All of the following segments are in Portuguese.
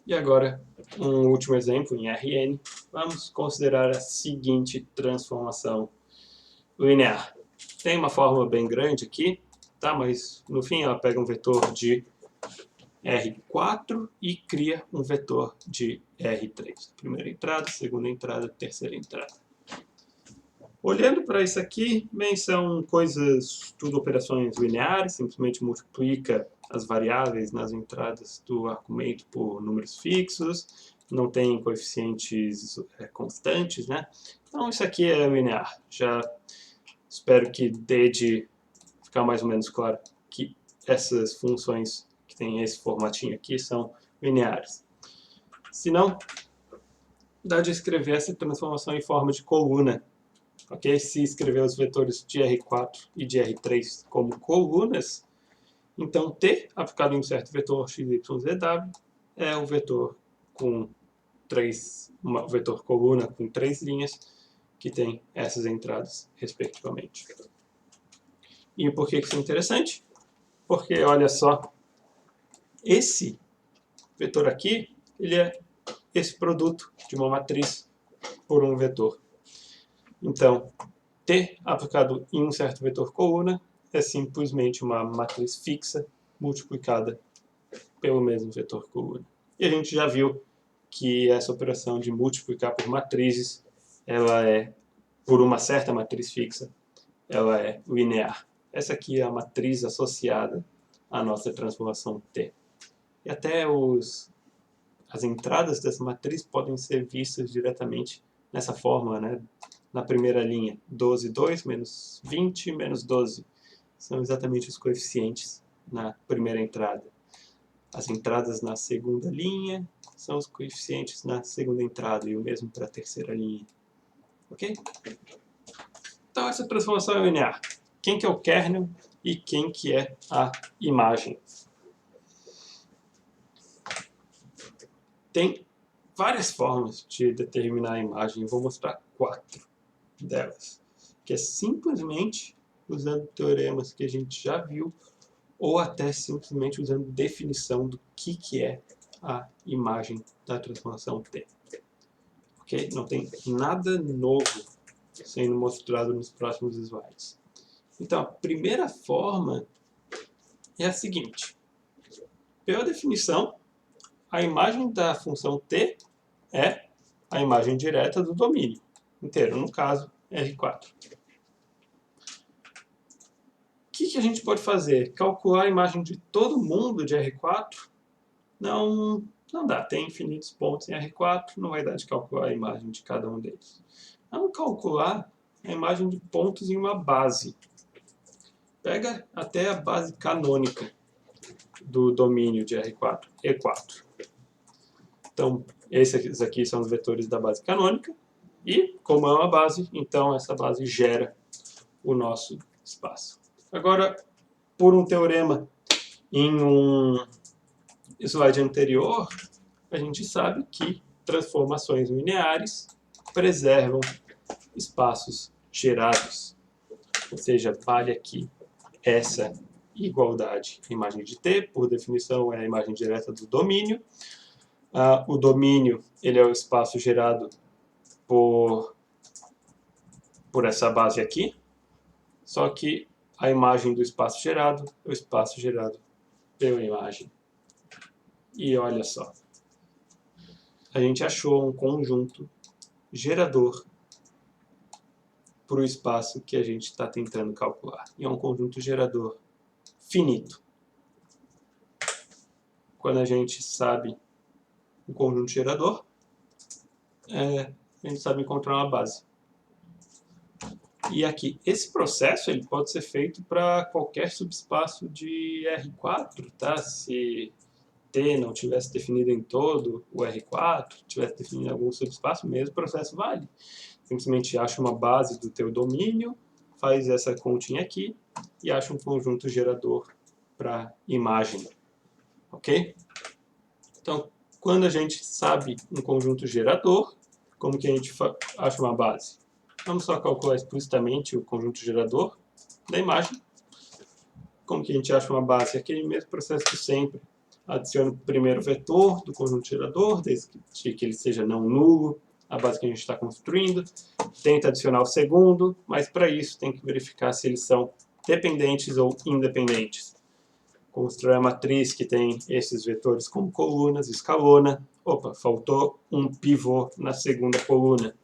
E agora, um último exemplo em Rn. Vamos considerar a seguinte transformação linear. Tem uma fórmula bem grande aqui, tá? Mas no fim ela pega um vetor de R4 e cria um vetor de R3. Primeira entrada, segunda entrada, terceira entrada. Olhando para isso aqui, bem, são coisas, tudo operações lineares, simplesmente multiplica as variáveis nas entradas do argumento por números fixos, não tem coeficientes constantes, né? Então isso aqui é linear. Já espero que dê de ficar mais ou menos claro que essas funções que tem esse formatinho aqui são lineares. Se não, dá de escrever essa transformação em forma de coluna. Okay? Se escrever os vetores de R4 e de R3 como colunas, então T aplicado em um certo vetor x, y, z, w é um vetor com uma vetor coluna com 3 linhas que tem essas entradas, respectivamente. E por que isso é interessante? Porque, olha só, esse vetor aqui, ele é esse produto de uma matriz por um vetor. Então, T aplicado em um certo vetor coluna é simplesmente uma matriz fixa multiplicada pelo mesmo vetor coluna. E a gente já viu que essa operação de multiplicar por matrizes, ela é, por uma certa matriz fixa, ela é linear. Essa aqui é a matriz associada à nossa transformação T. E até as entradas dessa matriz podem ser vistas diretamente nessa fórmula, né? Na primeira linha, 12, 2 menos 20 menos 12. São exatamente os coeficientes na primeira entrada. As entradas na segunda linha são os coeficientes na segunda entrada e o mesmo para a terceira linha. Ok? Então essa transformação é linear. Quem que é o kernel e quem que é a imagem? Tem várias formas de determinar a imagem. Vou mostrar 4 delas, que é simplesmente usando teoremas que a gente já viu, ou até simplesmente usando definição do que é a imagem da transformação T. Ok? Não tem nada novo sendo mostrado nos próximos slides. Então, a primeira forma é a seguinte. Pela definição, a imagem da função T é a imagem direta do domínio inteiro, no caso, R4. O que a gente pode fazer? Calcular a imagem de todo mundo de R4? Não dá. Tem infinitos pontos em R4, não vai dar de calcular a imagem de cada um deles. Vamos calcular a imagem de pontos em uma base. Pega até a base canônica do domínio de R4, E4. Então, esses aqui são os vetores da base canônica. E, como é uma base, então essa base gera o nosso espaço. Agora, por um teorema em um slide anterior, a gente sabe que transformações lineares preservam espaços gerados. Ou seja, vale aqui essa igualdade. A imagem de T, por definição, é a imagem direta do domínio. O domínio ele é o espaço gerado por essa base aqui, só que a imagem do espaço gerado é o espaço gerado pela imagem. E olha só, a gente achou um conjunto gerador para o espaço que a gente está tentando calcular. E é um conjunto gerador finito. Quando a gente sabe um conjunto gerador, a gente sabe encontrar uma base. E aqui, esse processo ele pode ser feito para qualquer subespaço de R4, tá? Se T não tivesse definido em todo o R4, tivesse definido em algum subespaço, mesmo o processo vale. Simplesmente acha uma base do teu domínio, faz essa continha aqui e acha um conjunto gerador para imagem. Ok? Então, quando a gente sabe um conjunto gerador, como que a gente acha uma base? Vamos só calcular explicitamente o conjunto gerador da imagem. Como que a gente acha uma base? É aquele mesmo processo de sempre. Adiciono o primeiro vetor do conjunto gerador, desde que ele seja não nulo, a base que a gente está construindo. Tenta adicionar o segundo, mas para isso tem que verificar se eles são dependentes ou independentes. Constrói a matriz que tem esses vetores como colunas, escalona. Opa, faltou um pivô na segunda coluna.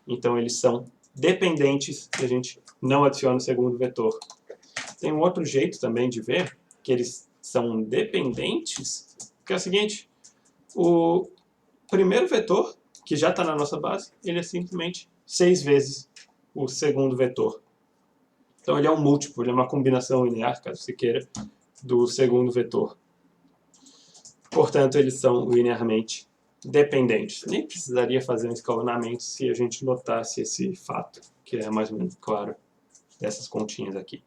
Então eles são dependentes e a gente não adiciona o segundo vetor. Tem um outro jeito também de ver que eles são dependentes, que é o seguinte: o primeiro vetor, que já está na nossa base, ele é simplesmente 6 vezes o segundo vetor. Então ele é um múltiplo, ele é uma combinação linear, caso você queira, do segundo vetor. Portanto, eles são linearmente dependentes. Nem precisaria fazer um escalonamento se a gente notasse esse fato, que é mais ou menos claro dessas continhas aqui.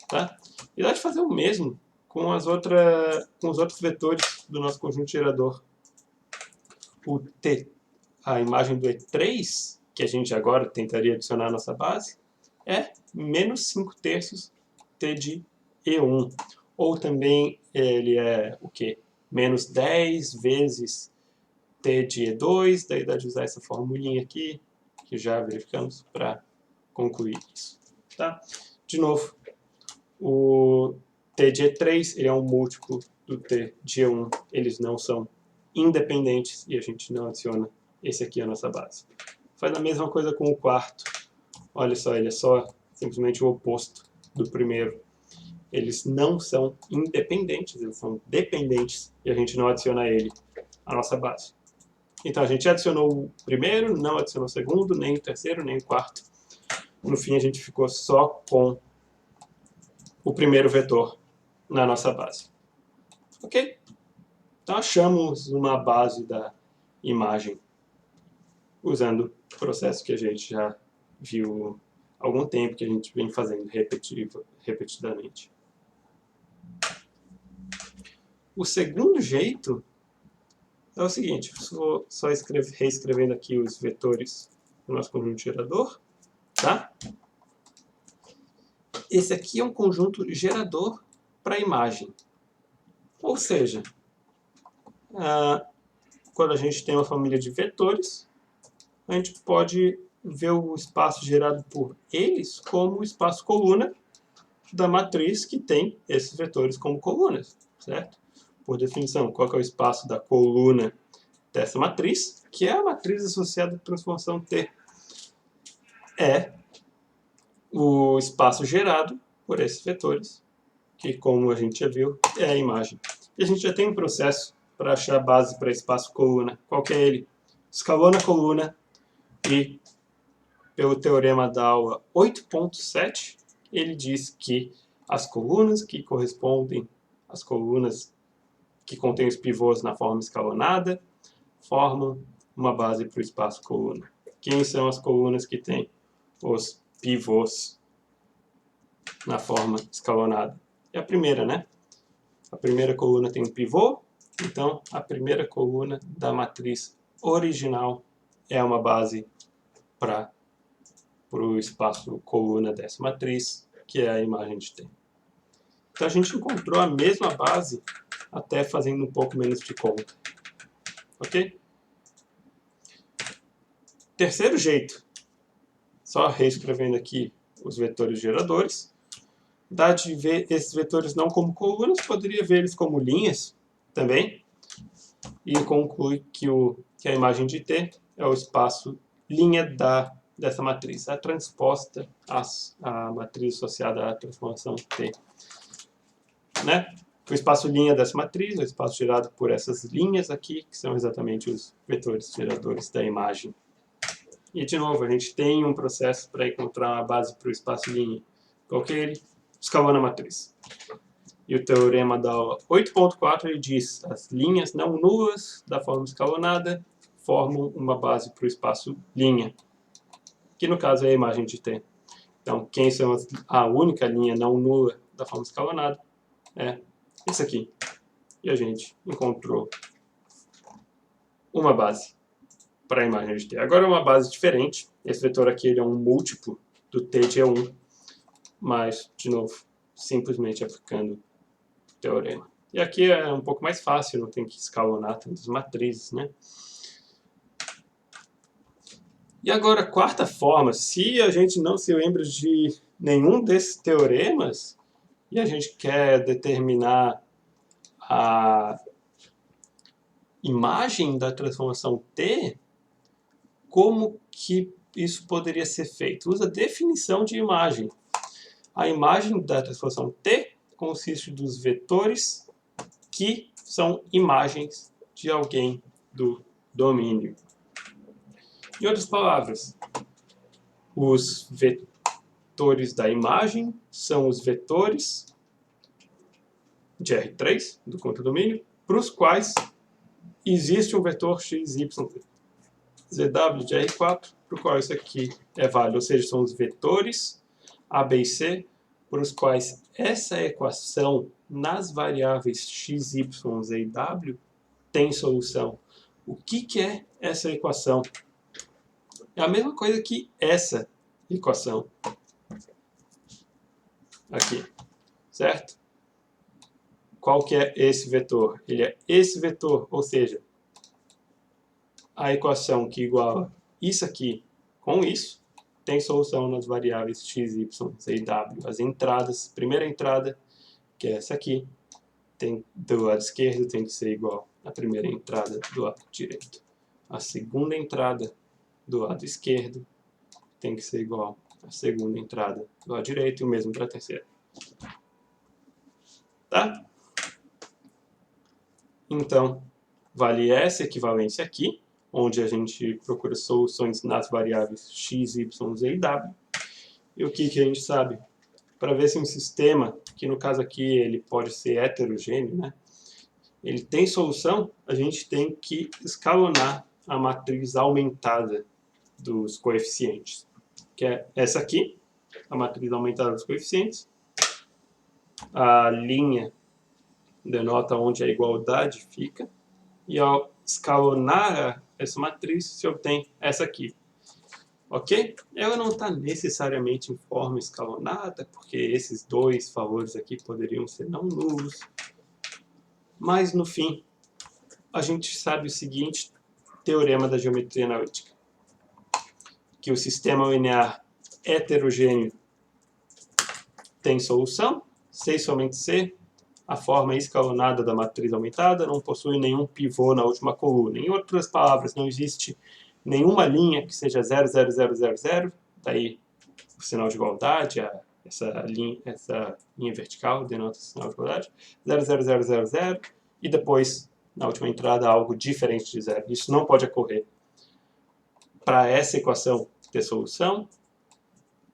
Tá? E dá de fazer o mesmo com os outros vetores do nosso conjunto gerador. O T, a imagem do E3, que a gente agora tentaria adicionar à nossa base, é menos 5/3 T de E1. Ou também ele é o quê? Menos 10 vezes T de E2, daí dá de usar essa formulinha aqui, que já verificamos, para concluir isso. Tá? De novo, o T de E3 ele é um múltiplo do T de E1, eles não são independentes e a gente não adiciona esse aqui à nossa base. Faz a mesma coisa com o quarto. Olha só, ele é só simplesmente o oposto do primeiro. Eles não são independentes, eles são dependentes e a gente não adiciona ele à nossa base. Então a gente adicionou o primeiro, não adicionou o segundo, nem o terceiro, nem o quarto. No fim a gente ficou só com o primeiro vetor na nossa base. Ok? Então achamos uma base da imagem usando o processo que a gente já viu há algum tempo, que a gente vem fazendo repetidamente. O segundo jeito é o seguinte: vou só reescrevendo aqui os vetores do nosso conjunto gerador. Tá? Esse aqui é um conjunto gerador para a imagem. Ou seja, quando a gente tem uma família de vetores, a gente pode ver o espaço gerado por eles como o espaço coluna da matriz que tem esses vetores como colunas, certo? Por definição, qual que é o espaço da coluna dessa matriz, que é a matriz associada à transformação T? É o espaço gerado por esses vetores, que, como a gente já viu, é a imagem. E a gente já tem um processo para achar a base para espaço coluna. Qual que é ele? Escalona coluna e, pelo teorema da aula 8.7, ele diz que as colunas que correspondem às colunas que contêm os pivôs na forma escalonada formam uma base para o espaço coluna. Quem são as colunas que têm os pivôs na forma escalonada? É a primeira, né? A primeira coluna tem um pivô, então a primeira coluna da matriz original é uma base para o espaço coluna dessa matriz, que é a imagem de T. Então a gente encontrou a mesma base, até fazendo um pouco menos de conta. Ok? Terceiro jeito, só reescrevendo aqui os vetores geradores, dá de ver esses vetores não como colunas, poderia ver eles como linhas também, e conclui que a imagem de T é o espaço linha dessa matriz, a transposta à matriz associada à transformação T. Né? O espaço linha dessa matriz é o espaço gerado por essas linhas aqui, que são exatamente os vetores geradores da imagem. E, de novo, a gente tem um processo para encontrar uma base para o espaço linha. Qual que é ele? Escalona a matriz. E o teorema da aula 8.4 ele diz: as linhas não nulas da forma escalonada formam uma base para o espaço linha, que no caso é a imagem de T. Então, quem são a única linha não nula da forma escalonada? É isso aqui. E a gente encontrou uma base para a imagem de T. Agora é uma base diferente. Esse vetor aqui ele é um múltiplo do T de E1, mas, de novo, simplesmente aplicando o teorema. E aqui é um pouco mais fácil, não tem que escalonar tantas matrizes, né? E agora, a quarta forma, se a gente não se lembra de nenhum desses teoremas e a gente quer determinar a imagem da transformação T, como que isso poderia ser feito? Usa a definição de imagem. A imagem da transformação T consiste dos vetores que são imagens de alguém do domínio. Em outras palavras, os vetores da imagem são os vetores de R3, do contradomínio, para os quais existe um vetor x, y, zw de R4, para o qual isso aqui é válido. Ou seja, são os vetores A, B e C, para os quais essa equação nas variáveis x, y, z e w tem solução. O que é essa equação? É a mesma coisa que essa equação aqui, certo? Qual que é esse vetor? Ele é esse vetor, ou seja, a equação que iguala isso aqui com isso tem solução nas variáveis x, y, z e w. As entradas, primeira entrada, que é essa aqui, do lado esquerdo tem que ser igual à primeira entrada do lado direito. A segunda entrada do lado esquerdo tem que ser igual à segunda entrada do lado direito e o mesmo para a terceira. Tá? Então, vale essa equivalência aqui, onde a gente procura soluções nas variáveis x, y, z e w. E o que a gente sabe? Para ver se um sistema, que no caso aqui ele pode ser heterogêneo, né? Ele tem solução, a gente tem que escalonar a matriz aumentada dos coeficientes, que é essa aqui, a matriz aumentada dos coeficientes. A linha denota onde a igualdade fica, e ao escalonar essa matriz se obtém essa aqui. Ok? Ela não está necessariamente em forma escalonada, porque esses dois valores aqui poderiam ser não nulos. Mas, no fim, a gente sabe o seguinte teorema da geometria analítica. Que o sistema linear heterogêneo tem solução, C somente C, a forma escalonada da matriz aumentada não possui nenhum pivô na última coluna. Em outras palavras, não existe nenhuma linha que seja 0, 0, 0, 0, 0, daí o sinal de igualdade, essa linha vertical denota o sinal de igualdade, 0, 0, 0, 0, 0, e depois, na última entrada, algo diferente de zero. Isso não pode ocorrer. Para essa equação ter solução,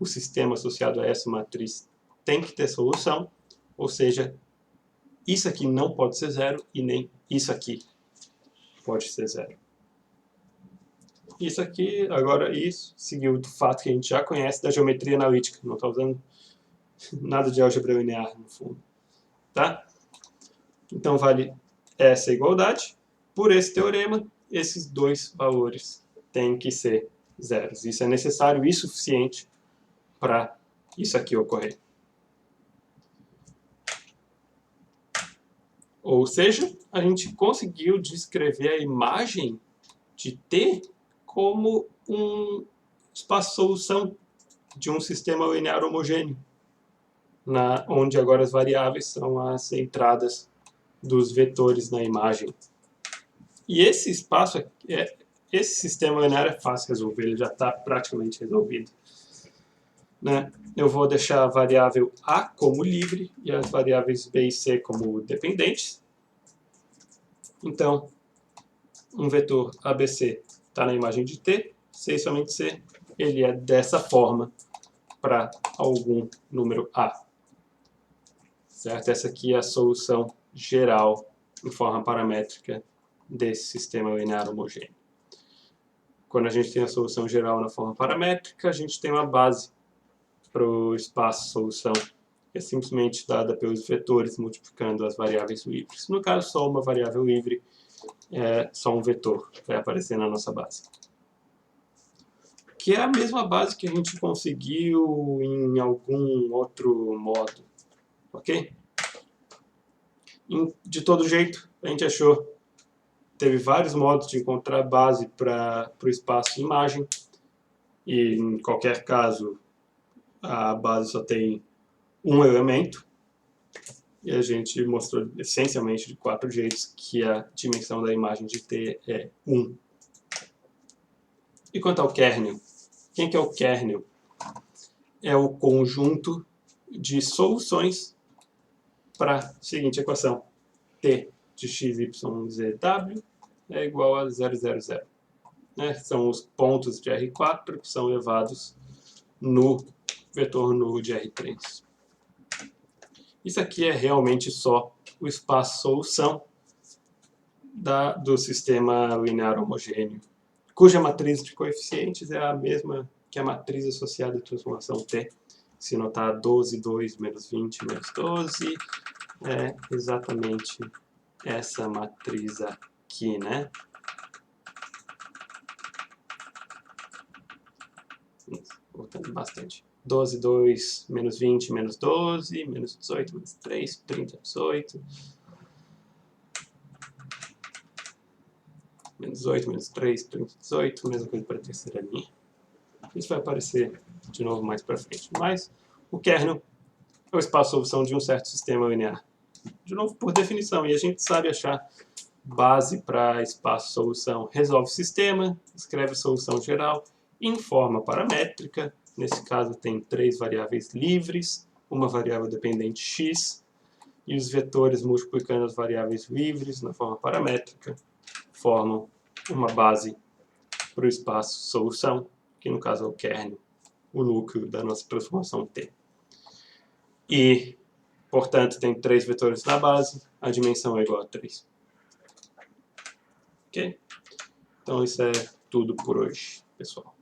o sistema associado a essa matriz tem que ter solução, ou seja, isso aqui não pode ser zero e nem isso aqui pode ser zero. Isso aqui, agora isso, seguiu do fato que a gente já conhece da geometria analítica. Não está usando nada de álgebra linear no fundo. Tá? Então vale essa igualdade. Por esse teorema, esses dois valores têm que ser zeros. Isso é necessário e suficiente para isso aqui ocorrer. Ou seja, a gente conseguiu descrever a imagem de T como um espaço-solução de um sistema linear homogêneo, onde agora as variáveis são as entradas dos vetores na imagem. E esse espaço, esse sistema linear é fácil de resolver, ele já está praticamente resolvido. Né? Eu vou deixar a variável A como livre e as variáveis B e C como dependentes. Então, um vetor ABC está na imagem de T, C somente C, ele é dessa forma para algum número A. Certo? Essa aqui é a solução geral em forma paramétrica desse sistema linear homogêneo. Quando a gente tem a solução geral na forma paramétrica, a gente tem uma base para o espaço solução, que é simplesmente dada pelos vetores multiplicando as variáveis livres. No caso, só uma variável livre é só um vetor que vai aparecer na nossa base. Que é a mesma base que a gente conseguiu em algum outro modo. Ok? De todo jeito, a gente achou, teve vários modos de encontrar base para o espaço imagem, e em qualquer caso a base só tem um elemento, e a gente mostrou essencialmente de 4 jeitos que a dimensão da imagem de T é 1. E quanto ao kernel? Quem que é o kernel? É o conjunto de soluções para a seguinte equação. T de x, y, z, w é igual a 0, 0, 0. Né? São os pontos de R4 que são levados no vetor nulo de R3. Isso aqui é realmente só o espaço-solução do sistema linear homogêneo, cuja matriz de coeficientes é a mesma que a matriz associada à transformação T. Se notar 12, 2, menos 20, menos 12, é exatamente essa matriz aqui, né? Voltando bastante. 12, 2, menos 20, menos 12, menos 18, menos 3, 30, 18. Menos 8, menos 3, 30, 18. Mesma coisa para a terceira linha. Isso vai aparecer de novo mais para frente. Mas o kernel é o espaço-solução de um certo sistema linear. De novo, por definição. E a gente sabe achar base para espaço-solução. Resolve o sistema, escreve a solução geral em forma paramétrica. Nesse caso tem 3 variáveis livres, uma variável dependente x, e os vetores multiplicando as variáveis livres na forma paramétrica formam uma base para o espaço-solução, que no caso é o kernel, o núcleo da nossa transformação T. E, portanto, tem 3 vetores na base, a dimensão é igual a 3. Ok? Então isso é tudo por hoje, pessoal.